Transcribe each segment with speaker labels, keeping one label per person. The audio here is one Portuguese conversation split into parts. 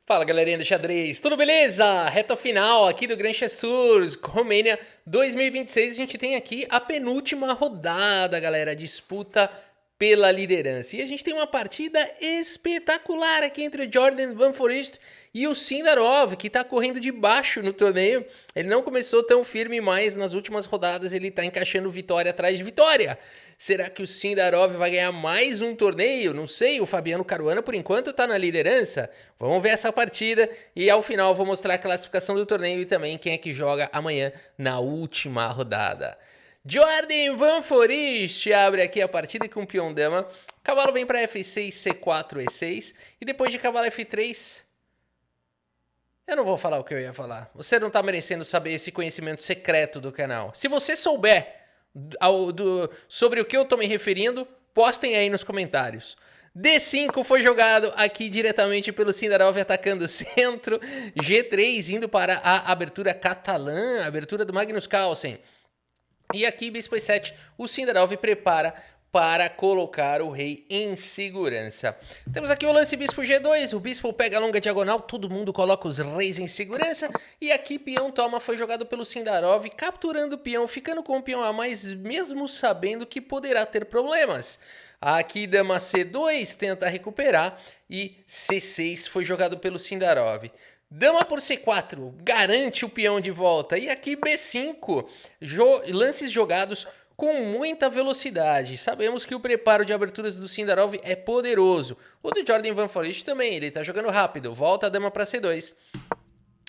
Speaker 1: Fala galerinha do xadrez, tudo beleza? Reta final aqui do Grand Chess Tours, Romênia 2026. A gente tem aqui a penúltima rodada, galera, disputa pela liderança. E a gente tem uma partida espetacular aqui entre o Jordan Van Foreest e o Sindarov, que tá correndo de baixo no torneio. Ele não começou tão firme, mas nas últimas rodadas ele tá encaixando vitória atrás de vitória. Será que o Sindarov vai ganhar mais um torneio? Não sei, o Fabiano Caruana por enquanto tá na liderança. Vamos ver essa partida e ao final vou mostrar a classificação do torneio e também quem é que joga amanhã na última rodada. Jordan Van Foreest abre aqui a partida com o peão dama. Cavalo vem para F6, C4, E6 e depois de cavalo F3... Eu não vou falar o que eu ia falar. Você não tá merecendo saber esse conhecimento secreto do canal. Se você souber sobre o que eu tô me referindo, postem aí nos comentários. D5 foi jogado aqui diretamente pelo Sindarov atacando o centro. G3 indo para a abertura catalã, abertura do Magnus Carlsen. E aqui, bispo E7, o Sindarov prepara para colocar o rei em segurança. Temos aqui o lance bispo G2, o bispo pega a longa diagonal, todo mundo coloca os reis em segurança. E aqui peão toma foi jogado pelo Sindarov, capturando o peão, ficando com o peão a mais, mesmo sabendo que poderá ter problemas. Aqui dama C2 tenta recuperar e C6 foi jogado pelo Sindarov. Dama por C4, garante o peão de volta. E aqui B5, lances jogados com muita velocidade. Sabemos que o preparo de aberturas do Sindarov é poderoso. O do Jordan Van Foreest também, ele tá jogando rápido. Volta a dama para C2.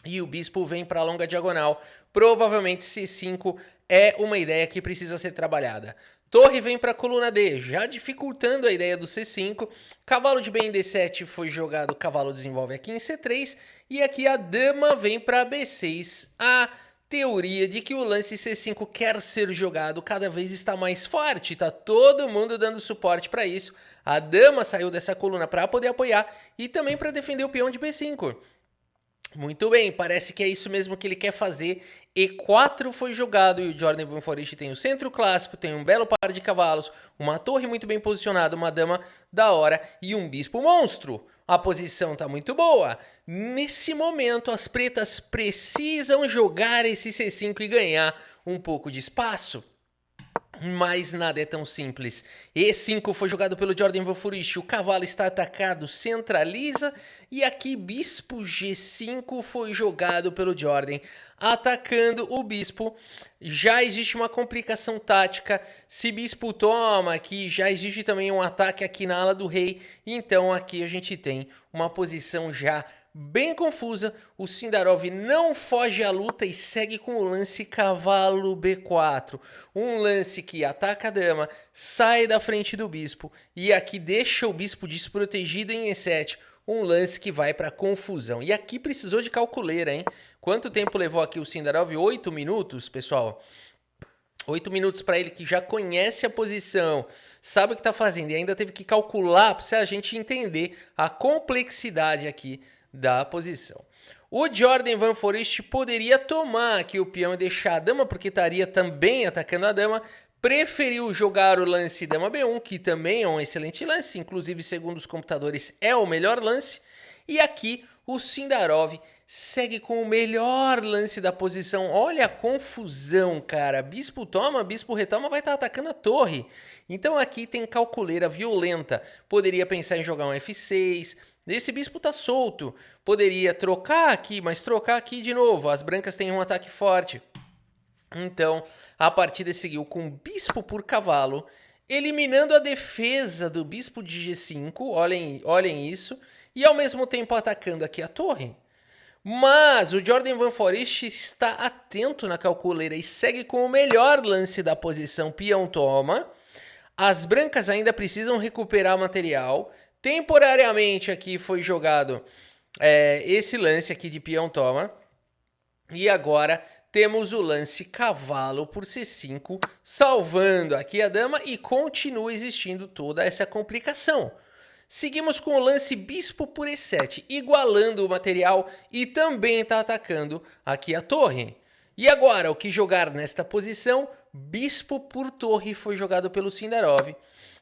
Speaker 1: E o bispo vem para a longa diagonal. Provavelmente C5 é uma ideia que precisa ser trabalhada. Torre vem para a coluna D, já dificultando a ideia do C5. Cavalo de bem em D7 foi jogado, cavalo desenvolve aqui em C3. E aqui a dama vem para B6. A teoria de que o lance C5 quer ser jogado cada vez está mais forte. Tá todo mundo dando suporte para isso. A dama saiu dessa coluna para poder apoiar e também para defender o peão de B5. Muito bem, parece que é isso mesmo que ele quer fazer. E4 foi jogado e o Jordan Van Foreest tem o centro clássico, tem um belo par de cavalos, uma torre muito bem posicionada, uma dama da hora e um bispo monstro. A posição tá muito boa. Nesse momento, as pretas precisam jogar esse C5 e ganhar um pouco de espaço. Mas nada é tão simples. E5 foi jogado pelo Jordan Van Foreest, o cavalo está atacado, centraliza. E aqui bispo G5 foi jogado pelo Jordan, atacando o bispo. Já existe uma complicação tática, se bispo toma aqui, já existe também um ataque aqui na ala do rei. Então aqui a gente tem uma posição já bem confusa. O Sindarov não foge à luta e segue com o lance cavalo B4. Um lance que ataca a dama, sai da frente do bispo e aqui deixa o bispo desprotegido em E7. Um lance que vai para confusão. E aqui precisou de calculeira, hein? Quanto tempo levou aqui o Sindarov? 8 minutos, pessoal. 8 minutos para ele que já conhece a posição, sabe o que está fazendo e ainda teve que calcular para a gente entender a complexidade aqui da posição. O Jordan Van Foreest poderia tomar aqui o peão e deixar a dama, porque estaria também atacando a dama. Preferiu jogar o lance dama B1, que também é um excelente lance, inclusive segundo os computadores é o melhor lance. E aqui o Sindarov segue com o melhor lance da posição. Olha a confusão, cara. Bispo toma, bispo retoma, vai estar atacando a torre. Então aqui tem calculeira violenta. Poderia pensar em jogar um F6. Esse bispo tá solto. Poderia trocar aqui, mas trocar aqui de novo. As brancas têm um ataque forte. Então a partida seguiu com bispo por cavalo, eliminando a defesa do bispo de G5. Olhem isso. E ao mesmo tempo atacando aqui a torre. Mas o Jordan Van Foreest está atento na calculeira e segue com o melhor lance da posição, peão toma. As brancas ainda precisam recuperar material. Temporariamente aqui foi jogado esse lance aqui de peão toma. E agora temos o lance cavalo por C5, salvando aqui a dama e continua existindo toda essa complicação. Seguimos com o lance bispo por E7, igualando o material e também está atacando aqui a torre. E agora, o que jogar nesta posição? Bispo por torre foi jogado pelo Sindarov.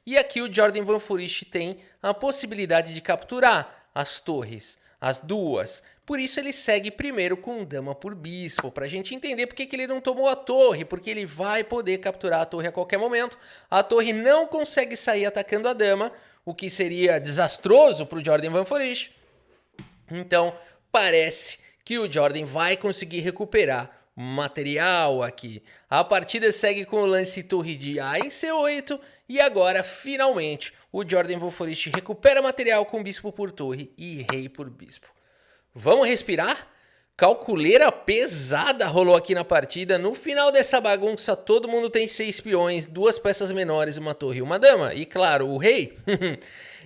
Speaker 1: E aqui o Jordan Van Foreest tem a possibilidade de capturar. as torres, as duas. Por isso ele segue primeiro com dama por bispo, pra gente entender porque que ele não tomou a torre, porque ele vai poder capturar a torre a qualquer momento. A torre não consegue sair atacando a dama, o que seria desastroso pro Jordan Van Foreest. Então, parece que o Jordan vai conseguir recuperar material aqui. A partida segue com o lance torre de A em C8 e agora, finalmente, o Jordan Van Foreest recupera material com bispo por torre e rei por bispo. Vamos respirar? Calculeira pesada rolou aqui na partida. No final dessa bagunça, todo mundo tem 6 peões, 2 peças menores, uma torre e uma dama. E claro, o rei.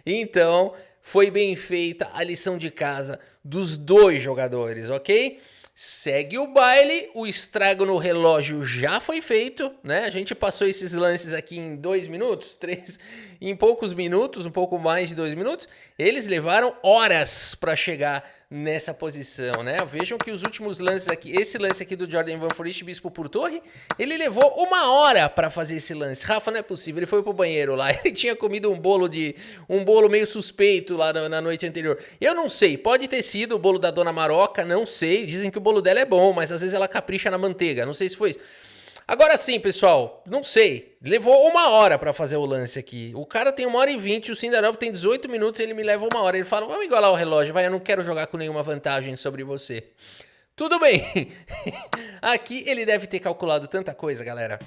Speaker 1: Então, foi bem feita a lição de casa dos dois jogadores, ok? Segue o baile, o estrago no relógio já foi feito, né? A gente passou esses lances aqui em 2 minutos, 3, em poucos minutos, um pouco mais de 2 minutos. Eles levaram horas para chegar nessa posição, né? Vejam que os últimos lances aqui, esse lance aqui do Jordan Van Foreest, bispo por torre, ele levou 1 hora para fazer esse lance. Rafa, não é possível, ele foi pro banheiro lá, ele tinha comido um bolo meio suspeito lá na noite anterior. Eu não sei, pode ter sido o bolo da Dona Maroca, não sei, dizem que o bolo dela é bom, mas às vezes ela capricha na manteiga, não sei se foi isso. Agora sim, pessoal, não sei, levou 1 hora pra fazer o lance aqui. O cara tem 1h20, o Sindarov tem 18 minutos, ele me leva 1 hora. Ele fala, vamos igualar o relógio, vai, eu não quero jogar com nenhuma vantagem sobre você. Tudo bem. Aqui ele deve ter calculado tanta coisa, galera.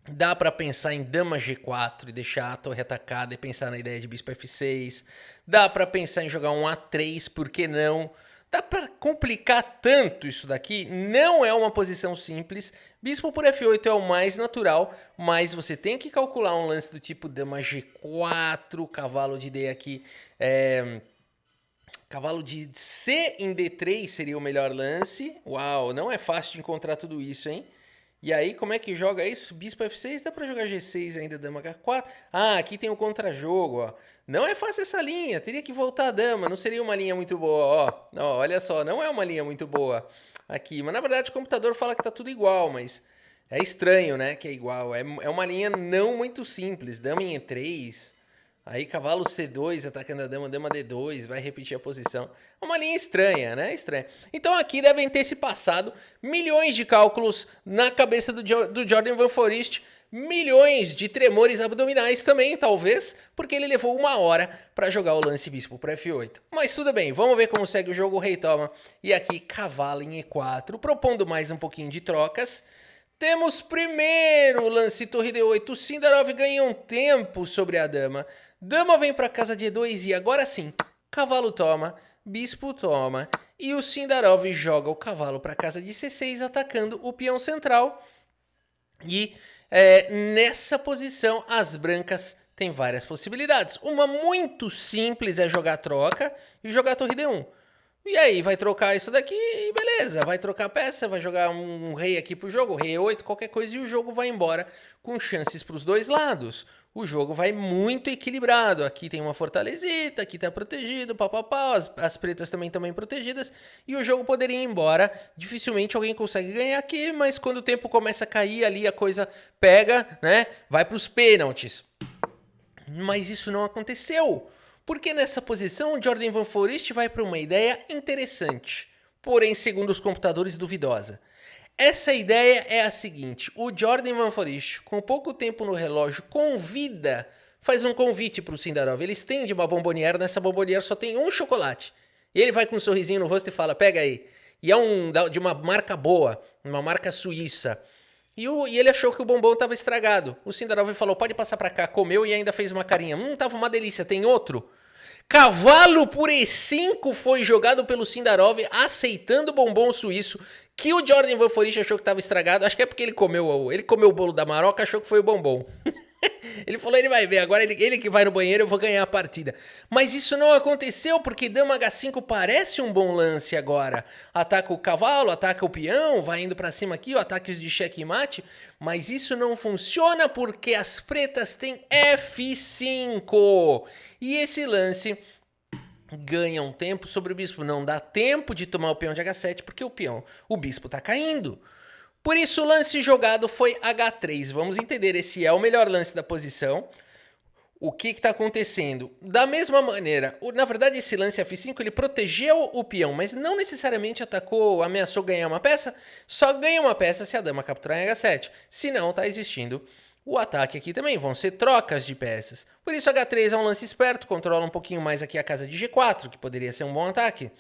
Speaker 1: Dá pra pensar em dama G4 e deixar a torre atacada e pensar na ideia de bispo F6. Dá pra pensar em jogar um A3, por que não? Dá pra complicar tanto isso daqui, não é uma posição simples. Bispo por F8 é o mais natural, mas você tem que calcular um lance do tipo dama G4, cavalo de D aqui, cavalo de C em D3 seria o melhor lance. Uau, não é fácil de encontrar tudo isso, hein? E aí, como é que joga isso? Bispo F6, dá pra jogar G6 ainda, dama H4. Ah, aqui tem o contra-jogo, ó. Não é fácil essa linha, teria que voltar a dama, não seria uma linha muito boa, ó. Olha só, não é uma linha muito boa aqui. Mas na verdade o computador fala que tá tudo igual, mas é estranho, né, que é igual. É uma linha não muito simples, dama em E3... Aí cavalo C2 atacando a dama, dama D2, vai repetir a posição. É uma linha estranha, né? Estranha. Então aqui devem ter se passado milhões de cálculos na cabeça do Jordan Van Foreest, milhões de tremores abdominais também, talvez, porque ele levou 1 hora para jogar o lance bispo para F8. Mas tudo bem, vamos ver como segue o jogo. O rei toma, e aqui cavalo em E4, propondo mais um pouquinho de trocas. Temos primeiro o lance torre D8, o Sindarov ganha um tempo sobre a dama. Dama vem para casa de E2 e agora sim, cavalo toma, bispo toma e o Sindarov joga o cavalo para casa de C6 atacando o peão central. E nessa posição as brancas têm várias possibilidades. Uma muito simples é jogar troca e jogar torre D1. E aí, vai trocar isso daqui e beleza, vai trocar a peça, vai jogar um rei aqui pro jogo, rei E8, qualquer coisa, e o jogo vai embora com chances pros dois lados. O jogo vai muito equilibrado, aqui tem uma fortalezita, aqui tá protegido, papapá, as pretas também estão bem protegidas, e o jogo poderia ir embora, dificilmente alguém consegue ganhar aqui, mas quando o tempo começa a cair ali, a coisa pega, né, vai pros pênaltis. Mas isso não aconteceu. Porque nessa posição o Jordan Van Foreest vai para uma ideia interessante, porém, segundo os computadores, duvidosa. Essa ideia é a seguinte: o Jordan Van Foreest, com pouco tempo no relógio, faz um convite para o Sindarov. Ele estende uma bomboniere, nessa bomboniere só tem um chocolate. Ele vai com um sorrisinho no rosto e fala, pega aí. E é de uma marca boa, uma marca suíça. E ele achou que o bombom estava estragado. O Sindarov falou, pode passar para cá, comeu e ainda fez uma carinha. Tava uma delícia, tem outro? Cavalo por E5 foi jogado pelo Sindarov, aceitando o bombom suíço, que o Jordan Van Foreest achou que estava estragado. Acho que é porque ele comeu o bolo da Maroca, achou que foi o bombom. Ele falou, ele vai ver, agora ele que vai no banheiro, eu vou ganhar a partida. Mas isso não aconteceu, porque dama H5 parece um bom lance agora. Ataca o cavalo, ataca o peão, vai indo pra cima aqui, ataques de cheque e mate. Mas isso não funciona porque as pretas têm F5. E esse lance ganha um tempo sobre o bispo. Não dá tempo de tomar o peão de H7, porque o bispo tá caindo. Por isso o lance jogado foi H3. Vamos entender, esse é o melhor lance da posição. O que está acontecendo? Da mesma maneira, na verdade esse lance F5 ele protegeu o peão, mas não necessariamente atacou, ameaçou ganhar uma peça, só ganha uma peça se a dama capturar em H7, senão está existindo o ataque aqui também, vão ser trocas de peças. Por isso H3 é um lance esperto, controla um pouquinho mais aqui a casa de G4, que poderia ser um bom ataque.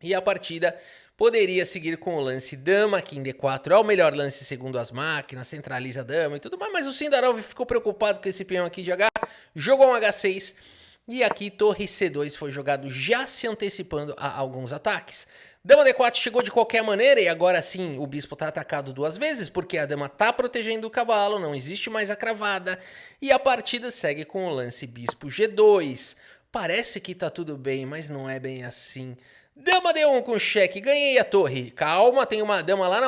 Speaker 1: E a partida poderia seguir com o lance dama aqui em D4, é o melhor lance segundo as máquinas, centraliza a dama e tudo mais, mas o Sindarov ficou preocupado com esse peão aqui de H, jogou um H6 e aqui torre C2 foi jogado já se antecipando a alguns ataques. Dama D4 chegou de qualquer maneira e agora sim o bispo está atacado duas vezes porque a dama está protegendo o cavalo, não existe mais a cravada e a partida segue com o lance bispo G2. Parece que tá tudo bem, mas não é bem assim. Dama D1 com cheque, ganhei a torre. Calma, tem uma dama lá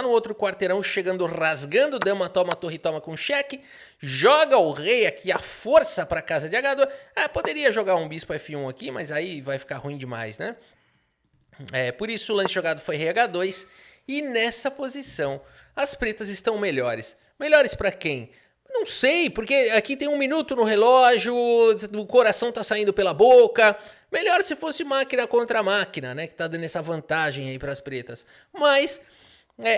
Speaker 1: no outro quarteirão chegando, rasgando. Dama toma a torre, toma com cheque. Joga o rei aqui, a força para casa de H2. Poderia jogar um bispo F1 aqui, mas aí vai ficar ruim demais, né? Por isso o lance jogado foi rei H2. E nessa posição, as pretas estão melhores. Melhores para quem? Não sei, porque aqui tem 1 minuto no relógio, o coração tá saindo pela boca. Melhor se fosse máquina contra máquina, né? Que tá dando essa vantagem aí pras pretas. Mas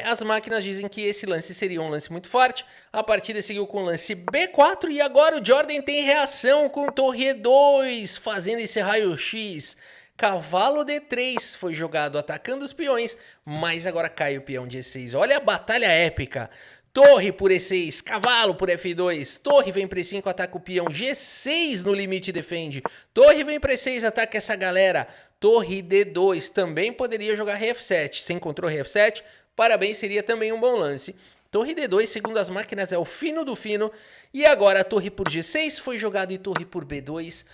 Speaker 1: as máquinas dizem que esse lance seria um lance muito forte. A partida seguiu com o lance B4 e agora o Jordan tem reação com torre E2, fazendo esse raio-x. Cavalo D3 foi jogado atacando os peões, mas agora cai o peão de E6. Olha a batalha épica. Torre por E6, cavalo por F2, torre vem para E5, ataca o peão, G6 no limite defende, torre vem para E6, ataca essa galera, torre D2, também poderia jogar rei F7, se encontrou rei F7, parabéns, seria também um bom lance. Torre D2, segundo as máquinas, é o fino do fino, e agora a torre por G6 foi jogada e torre por B2,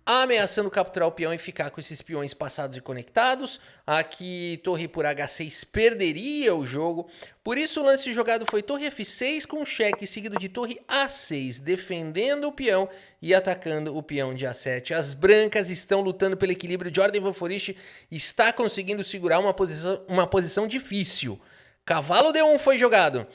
Speaker 1: ameaçando capturar o peão e ficar com esses peões passados e conectados. Aqui, torre por H6 perderia o jogo. Por isso, o lance jogado foi torre F6 com cheque, seguido de torre A6, defendendo o peão e atacando o peão de A7. As brancas estão lutando pelo equilíbrio. Jordan Van Foreest está conseguindo segurar uma posição difícil. Cavalo D1 foi jogado,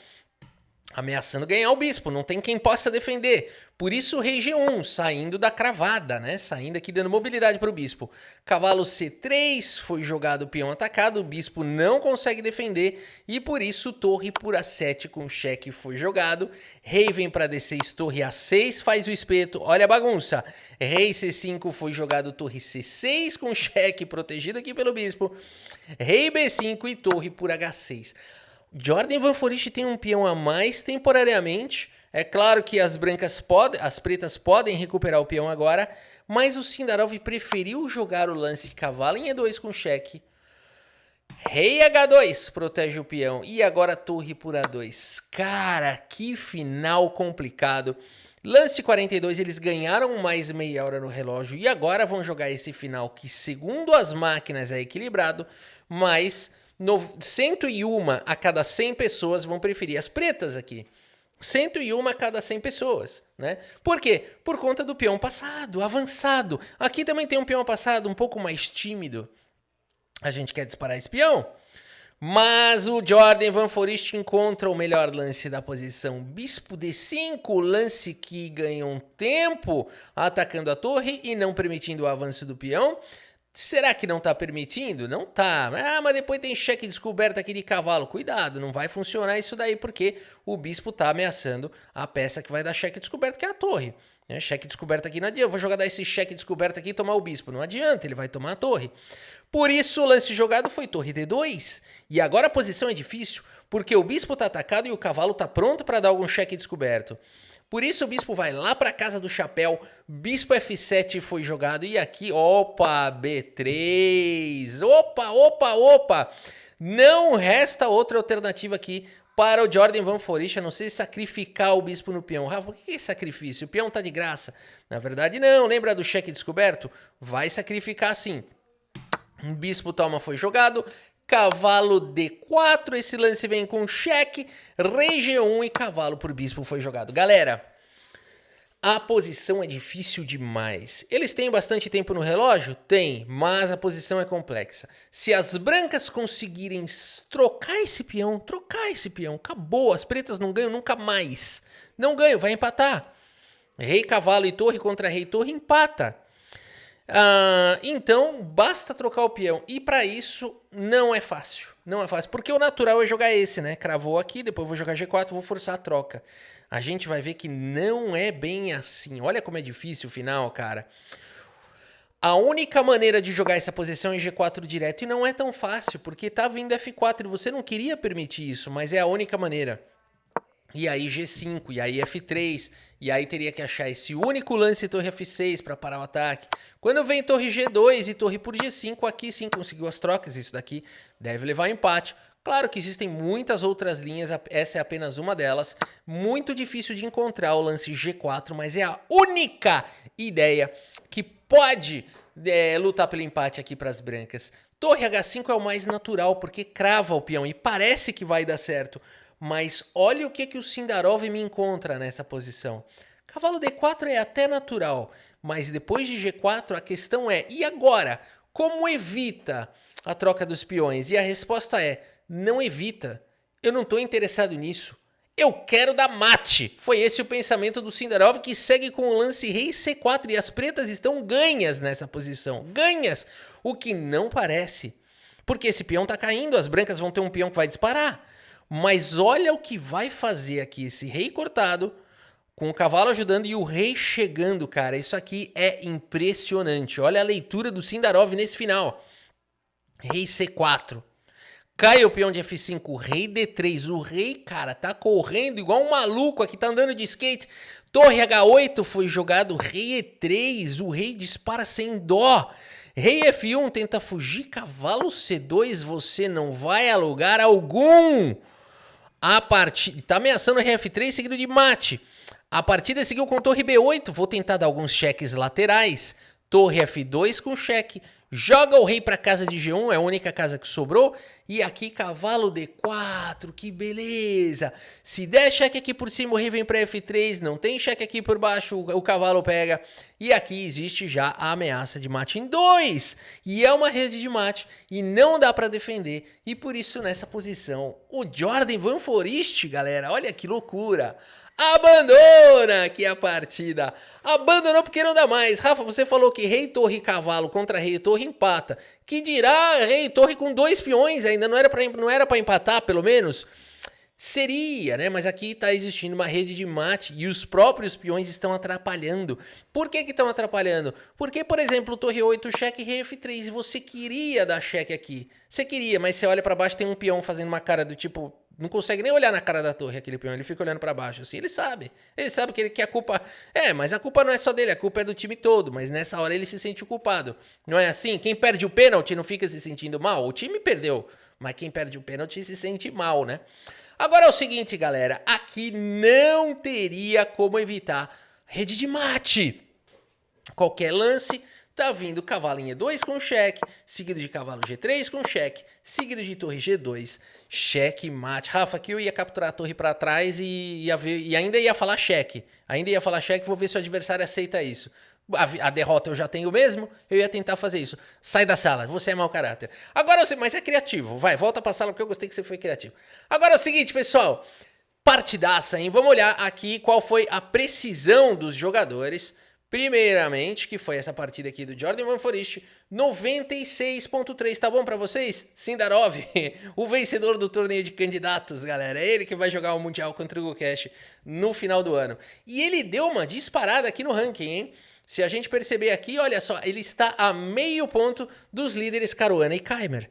Speaker 1: ameaçando ganhar o bispo, não tem quem possa defender. Por isso o rei G1, saindo da cravada, né? Saindo aqui dando mobilidade para o bispo. Cavalo C3, foi jogado o peão atacado, o bispo não consegue defender. E por isso torre por A7 com cheque foi jogado. Rei vem para D6, torre A6, faz o espeto, olha a bagunça. Rei C5 foi jogado, torre C6 com cheque protegido aqui pelo bispo. Rei B5 e torre por H6. Jordan Van Foreest tem um peão a mais temporariamente. É claro que as pretas podem recuperar o peão agora, mas o Sindarov preferiu jogar o lance cavalo em E2 com cheque. Rei H2 protege o peão e agora torre por A2. Cara, que final complicado. Lance 42, eles ganharam mais meia hora no relógio e agora vão jogar esse final que, segundo as máquinas, é equilibrado, mas 101 a cada 100 pessoas vão preferir as pretas aqui. 101 a cada 100 pessoas, né? Por quê? Por conta do peão passado, avançado. Aqui também tem um peão passado um pouco mais tímido. A gente quer disparar esse peão, mas o Jordan Van Foreest encontra o melhor lance da posição. Bispo D5, lance que ganha um tempo atacando a torre e não permitindo o avanço do peão. Será que não tá permitindo? Não tá. Mas depois tem cheque descoberto aqui de cavalo. Cuidado, não vai funcionar isso daí porque o bispo tá ameaçando a peça que vai dar cheque descoberto, que é a torre. Cheque descoberto aqui não adianta. Eu vou jogar esse cheque descoberto aqui e tomar o bispo. Não adianta, ele vai tomar a torre. Por isso o lance jogado foi torre D2. E agora a posição é difícil porque o bispo tá atacado e o cavalo tá pronto para dar algum cheque descoberto. Por isso o bispo vai lá para casa do chapéu, bispo F7 foi jogado e aqui, opa, B3, opa, não resta outra alternativa aqui para o Jordan Van Foreest, a não ser sacrificar o bispo no peão. Rafa, por que sacrifício? O peão tá de graça. Na verdade não, lembra do cheque descoberto? Vai sacrificar sim. Um bispo toma foi jogado. Cavalo D4, esse lance vem com cheque, rei G1 e cavalo por bispo foi jogado. Galera, a posição é difícil demais. Eles têm bastante tempo no relógio? Tem, mas a posição é complexa. Se as brancas conseguirem trocar esse peão, acabou, as pretas não ganham nunca mais. Não ganham, vai empatar. Rei, cavalo e torre contra rei e torre empata. Então, basta trocar o peão. E para isso, não é fácil. Não é fácil. Porque o natural é jogar esse, né? Cravou aqui, depois vou jogar G4, vou forçar a troca. A gente vai ver que não é bem assim. Olha como é difícil o final, cara. A única maneira de jogar essa posição é G4 direto. E não é tão fácil, porque tá vindo F4 e você não queria permitir isso, mas é a única maneira. E aí G5, e aí F3, e aí teria que achar esse único lance torre F6 para parar o ataque. Quando vem torre G2 e torre por G5, aqui sim conseguiu as trocas, isso daqui deve levar a empate. Claro que existem muitas outras linhas, essa é apenas uma delas. Muito difícil de encontrar o lance G4, mas é a única ideia que pode lutar pelo empate aqui para as brancas. Torre H5 é o mais natural, porque crava o peão e parece que vai dar certo. Mas olha o que o Sindarov me encontra nessa posição. Cavalo D4 é até natural, mas depois de G4 a questão é, e agora? Como evita a troca dos peões? E a resposta é, não evita. Eu não estou interessado nisso. Eu quero dar mate. Foi esse o pensamento do Sindarov, que segue com o lance rei C4 e as pretas estão ganhas nessa posição. Ganhas! O que não parece. Porque esse peão está caindo, as brancas vão ter um peão que vai disparar. Mas olha o que vai fazer aqui esse rei cortado, com o cavalo ajudando e o rei chegando, cara. Isso aqui é impressionante. Olha a leitura do Sindarov nesse final. Rei C4. Cai o peão de F5, rei D3. O rei, cara, tá correndo igual um maluco aqui, tá andando de skate. Torre H8 foi jogado, rei E3. O rei dispara sem dó. Rei F1 tenta fugir, cavalo C2. Você não vai a lugar algum. A partida tá ameaçando o rei F3 seguido de mate. A partida seguiu com torre B8. Vou tentar dar alguns cheques laterais. Torre F2 com cheque. Joga o rei para casa de G1, é a única casa que sobrou. E aqui cavalo D4, que beleza. Se der cheque aqui por cima, o rei vem para F3. Não tem cheque aqui por baixo, o cavalo pega. E aqui existe já a ameaça de mate em 2. E é uma rede de mate e não dá para defender. E por isso nessa posição, o Jordan Van Foreest, galera, olha que loucura. Abandona aqui a partida. Abandonou porque não dá mais. Rafa, você falou que rei, torre e cavalo contra rei e torre empata. Que dirá rei e torre com 2 peões ainda? Não era pra empatar, pelo menos? Seria, né? Mas aqui tá existindo uma rede de mate e os próprios peões estão atrapalhando. Por que estão atrapalhando? Porque, por exemplo, torre 8, cheque, rei F3 e você queria dar cheque aqui. Você queria, mas você olha pra baixo tem um peão fazendo uma cara do tipo... Não consegue nem olhar na cara da torre, aquele peão. Ele fica olhando pra baixo, assim. Ele sabe que a culpa... mas a culpa não é só dele, a culpa é do time todo. Mas nessa hora ele se sente o culpado. Não é assim? Quem perde o pênalti não fica se sentindo mal. O time perdeu, mas quem perde o pênalti se sente mal, né? Agora é o seguinte, galera. Aqui não teria como evitar rede de mate. Qualquer lance... Tá vindo cavalo em E2 com cheque, seguido de cavalo G3 com cheque, seguido de torre G2, cheque, mate. Rafa, aqui eu ia capturar a torre para trás e ainda ia falar cheque. Vou ver se o adversário aceita isso. A derrota eu já tenho mesmo, eu ia tentar fazer isso. Sai da sala, você é mau caráter. Agora, mas é criativo, vai, volta pra sala porque eu gostei que você foi criativo. Agora é o seguinte, pessoal, partidaça, hein? Vamos olhar aqui qual foi a precisão dos jogadores. Primeiramente, que foi essa partida aqui do Jordan Van Foreest, 96.3, tá bom pra vocês? Sindarov, o vencedor do torneio de candidatos, galera. É ele que vai jogar o Mundial contra o Gukesh no final do ano. E ele deu uma disparada aqui no ranking, hein? Se a gente perceber aqui, olha só, ele está a meio ponto dos líderes Caruana e Kaymer.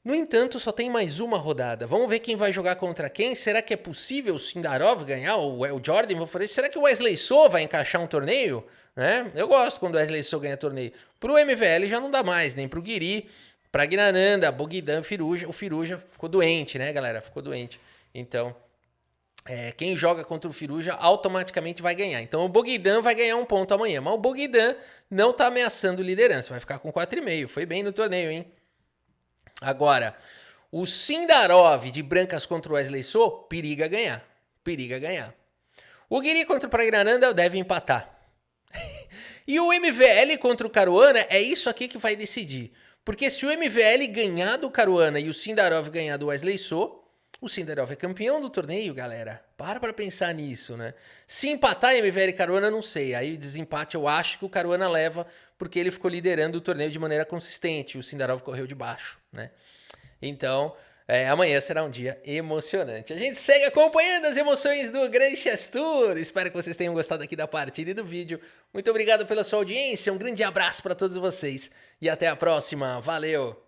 Speaker 1: No entanto, só tem mais uma rodada. Vamos ver quem vai jogar contra quem. Será que é possível o Sindarov ganhar? O Jordan Van Foreest? Será que o Wesley So vai encaixar um torneio? Né? Eu gosto quando o Wesley So ganha torneio. Pro MVL já não dá mais, nem pro Guiri, pra Gnananda, Bogdan, Firuja. O Firuja ficou doente, né, galera? Ficou doente. Então, quem joga contra o Firuja automaticamente vai ganhar. Então o Bogdan vai ganhar um ponto amanhã. Mas o Bogdan não tá ameaçando liderança. Vai ficar com 4,5. Foi bem no torneio, hein? Agora, o Sindarov de brancas contra o Wesley So, periga ganhar. O Guiri contra o Pragnananda deve empatar. E o MVL contra o Caruana é isso aqui que vai decidir. Porque se o MVL ganhar do Caruana e o Sindarov ganhar do Wesley So, O Sindarov é campeão do torneio, galera. Para pensar nisso, né? Se empatar MVL e Caruana, não sei. Aí desempate eu acho que o Caruana leva, porque ele ficou liderando o torneio de maneira consistente. O Sindarov correu de baixo, né? Então, amanhã será um dia emocionante. A gente segue acompanhando as emoções do Grand Chess Tour. Espero que vocês tenham gostado aqui da partida e do vídeo. Muito obrigado pela sua audiência. Um grande abraço para todos vocês. E até a próxima. Valeu!